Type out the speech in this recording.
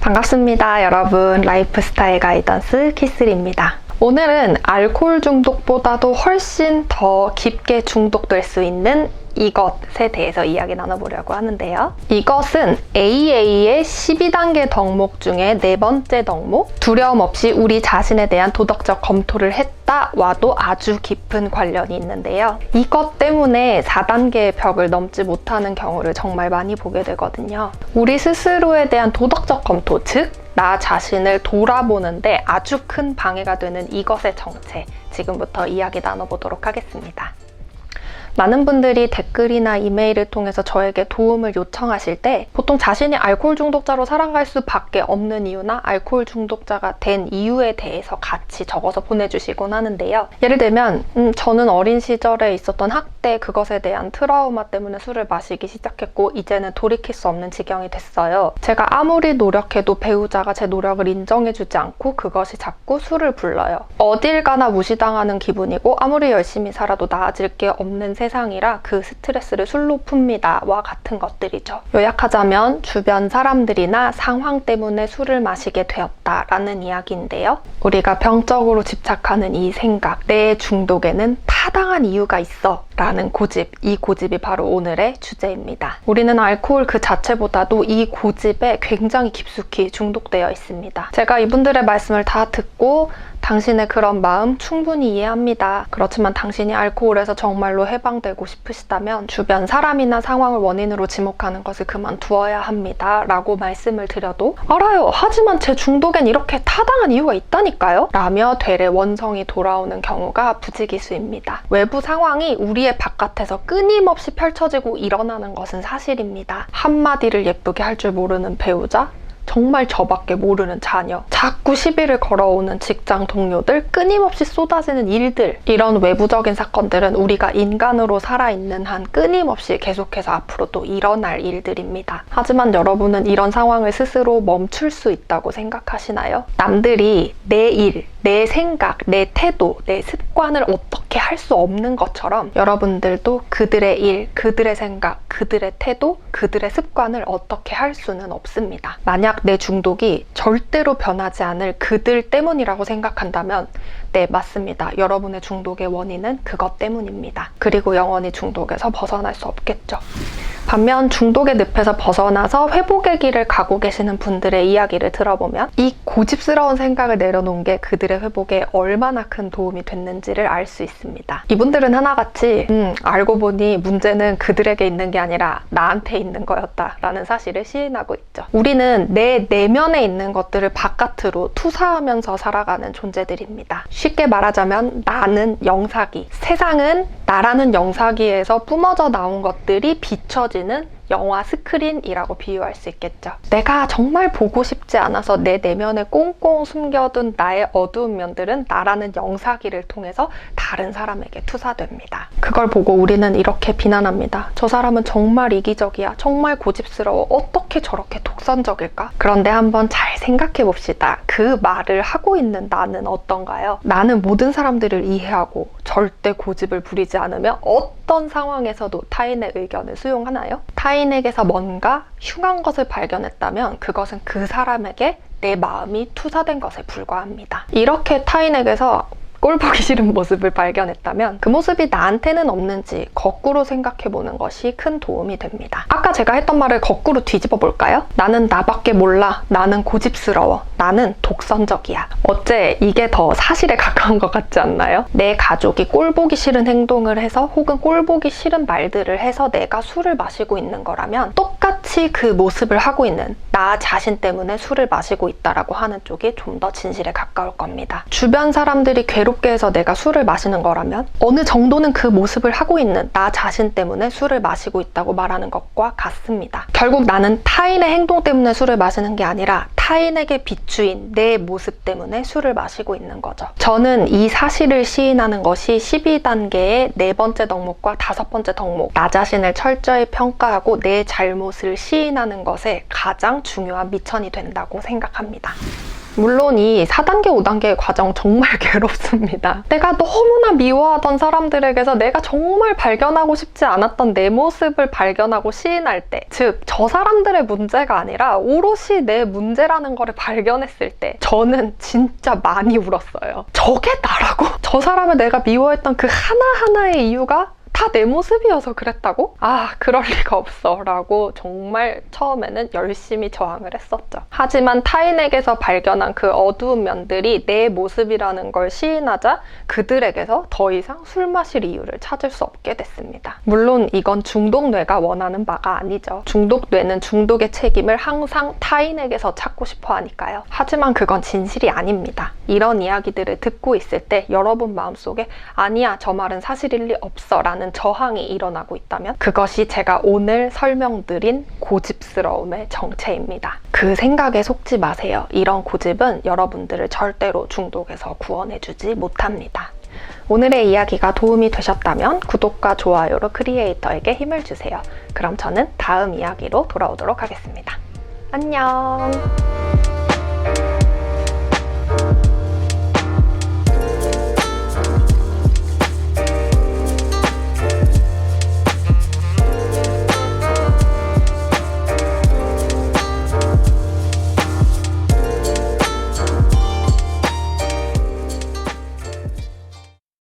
반갑습니다, 여러분. 라이프스타일 가이던스 키슬입니다. 오늘은 알코올 중독보다도 훨씬 더 깊게 중독될 수 있는 이것에 대해서 이야기 나눠보려고 하는데요. 이것은 AA의 12단계 덕목 중에 4번째 덕목, 두려움 없이 우리 자신에 대한 도덕적 검토를 했다와도 아주 깊은 관련이 있는데요. 이것 때문에 4단계의 벽을 넘지 못하는 경우를 정말 많이 보게 되거든요. 우리 스스로에 대한 도덕적 검토, 즉 나 자신을 돌아보는데 아주 큰 방해가 되는 이것의 정체, 지금부터 이야기 나눠보도록 하겠습니다. 많은 분들이 댓글이나 이메일을 통해서 저에게 도움을 요청하실 때 보통 자신이 알코올 중독자로 살아갈 수밖에 없는 이유나 알코올 중독자가 된 이유에 대해서 같이 적어서 보내주시곤 하는데요. 예를 들면 저는 어린 시절에 있었던 학대, 그것에 대한 트라우마 때문에 술을 마시기 시작했고 이제는 돌이킬 수 없는 지경이 됐어요. 제가 아무리 노력해도 배우자가 제 노력을 인정해주지 않고 그것이 자꾸 술을 불러요. 어딜 가나 무시당하는 기분이고 아무리 열심히 살아도 나아질 게 없는 세상이라 그 스트레스를 술로 풉니다 와 같은 것들이죠. 요약하자면 주변 사람들이나 상황 때문에 술을 마시게 되었다라는 이야기인데요. 우리가 병적으로 집착하는 이 생각, 내 중독에는 타당한 이유가 있어 라는 고집, 이 고집이 바로 오늘의 주제입니다. 우리는 알코올 그 자체보다도 이 고집에 굉장히 깊숙이 중독되어 있습니다. 제가 이분들의 말씀을 다 듣고 당신의 그런 마음 충분히 이해합니다. 그렇지만 당신이 알코올에서 정말로 해방되고 싶으시다면 주변 사람이나 상황을 원인으로 지목하는 것을 그만두어야 합니다 라고 말씀을 드려도 알아요, 하지만 제 중독엔 이렇게 타당한 이유가 있다니까요? 라며 되레 원성이 돌아오는 경우가 부지기수입니다. 외부 상황이 우리의 바깥에서 끊임없이 펼쳐지고 일어나는 것은 사실입니다. 한마디를 예쁘게 할 줄 모르는 배우자, 정말 저밖에 모르는 자녀, 자꾸 시비를 걸어오는 직장 동료들, 끊임없이 쏟아지는 일들, 이런 외부적인 사건들은 우리가 인간으로 살아있는 한 끊임없이 계속해서 앞으로 또 일어날 일들입니다. 하지만 여러분은 이런 상황을 스스로 멈출 수 있다고 생각하시나요? 남들이 내 일, 내 생각, 내 태도, 내 습관을 어떻게 할 수 없는 것처럼 여러분들도 그들의 일, 그들의 생각, 그들의 태도, 그들의 습관을 어떻게 할 수는 없습니다. 만약 내 중독이 절대로 변하지 않을 그들 때문이라고 생각한다면 네, 맞습니다. 여러분의 중독의 원인은 그것 때문입니다. 그리고 영원히 중독에서 벗어날 수 없겠죠. 반면 중독의 늪에서 벗어나서 회복의 길을 가고 계시는 분들의 이야기를 들어보면 이 고집스러운 생각을 내려놓은 게 그들의 회복에 얼마나 큰 도움이 됐는지를 알 수 있습니다. 이분들은 하나같이 알고 보니 문제는 그들에게 있는 게 아니라 나한테 있는 거였다라는 사실을 시인하고 있죠. 우리는 내 내면에 있는 것들을 바깥으로 투사하면서 살아가는 존재들입니다. 쉽게 말하자면 나는 영사기, 세상은 나라는 영사기에서 뿜어져 나온 것들이 비춰지는 영화 스크린이라고 비유할 수 있겠죠. 내가 정말 보고 싶지 않아서 내 내면에 꽁꽁 숨겨둔 나의 어두운 면들은 나라는 영사기를 통해서 다른 사람에게 투사됩니다. 그걸 보고 우리는 이렇게 비난합니다. 저 사람은 정말 이기적이야. 정말 고집스러워. 어떻게 저렇게 독선적일까? 그런데 한번 잘 생각해 봅시다. 그 말을 하고 있는 나는 어떤가요? 나는 모든 사람들을 이해하고 절대 고집을 부리지 않으며 어떤 상황에서도 타인의 의견을 수용하나요? 타인에게서 뭔가 흉한 것을 발견했다면 그것은 그 사람에게 내 마음이 투사된 것에 불과합니다. 이렇게 타인에게서 꼴 보기 싫은 모습을 발견했다면 그 모습이 나한테는 없는지 거꾸로 생각해보는 것이 큰 도움이 됩니다. 아까 제가 했던 말을 거꾸로 뒤집어 볼까요? 나는 나밖에 몰라. 나는 고집스러워. 나는 독선적이야. 어째 이게 더 사실에 가까운 것 같지 않나요? 내 가족이 꼴 보기 싫은 행동을 해서 혹은 꼴 보기 싫은 말들을 해서 내가 술을 마시고 있는 거라면 똑같이 그 모습을 하고 있는 나 자신 때문에 술을 마시고 있다라고 하는 쪽이 좀 더 진실에 가까울 겁니다. 주변 사람들이 괴롭게 해서 내가 술을 마시는 거라면 어느 정도는 그 모습을 하고 있는 나 자신 때문에 술을 마시고 있다고 말하는 것과 같습니다. 결국 나는 타인의 행동 때문에 술을 마시는 게 아니라 타인에게 비추인 내 모습 때문에 술을 마시고 있는 거죠. 저는 이 사실을 시인하는 것이 12단계의 4번째 덕목과 5번째 덕목, 나 자신을 철저히 평가하고 내 잘못을 시인하는 것에 가장 중요한 미천이 된다고 생각합니다. 물론 이 4단계, 5단계의 과정 정말 괴롭습니다. 내가 너무나 미워하던 사람들에게서 내가 정말 발견하고 싶지 않았던 내 모습을 발견하고 시인할 때, 즉 저 사람들의 문제가 아니라 오롯이 내 문제라는 거를 발견했을 때 저는 진짜 많이 울었어요. 저게 나라고? 저 사람을 내가 미워했던 그 하나하나의 이유가 다 내 모습이어서 그랬다고? 아, 그럴 리가 없어 라고 정말 처음에는 열심히 저항을 했었죠. 하지만 타인에게서 발견한 그 어두운 면들이 내 모습이라는 걸 시인하자 그들에게서 더 이상 술 마실 이유를 찾을 수 없게 됐습니다. 물론 이건 중독뇌가 원하는 바가 아니죠. 중독뇌는 중독의 책임을 항상 타인에게서 찾고 싶어 하니까요. 하지만 그건 진실이 아닙니다. 이런 이야기들을 듣고 있을 때 여러분 마음속에 아니야, 저 말은 사실일 리 없어 라는 저항이 일어나고 있다면 그것이 제가 오늘 설명드린 고집스러움의 정체입니다. 그 생각에 속지 마세요. 이런 고집은 여러분들을 절대로 중독에서 구원해주지 못합니다. 오늘의 이야기가 도움이 되셨다면 구독과 좋아요로 크리에이터에게 힘을 주세요. 그럼 저는 다음 이야기로 돌아오도록 하겠습니다. 안녕.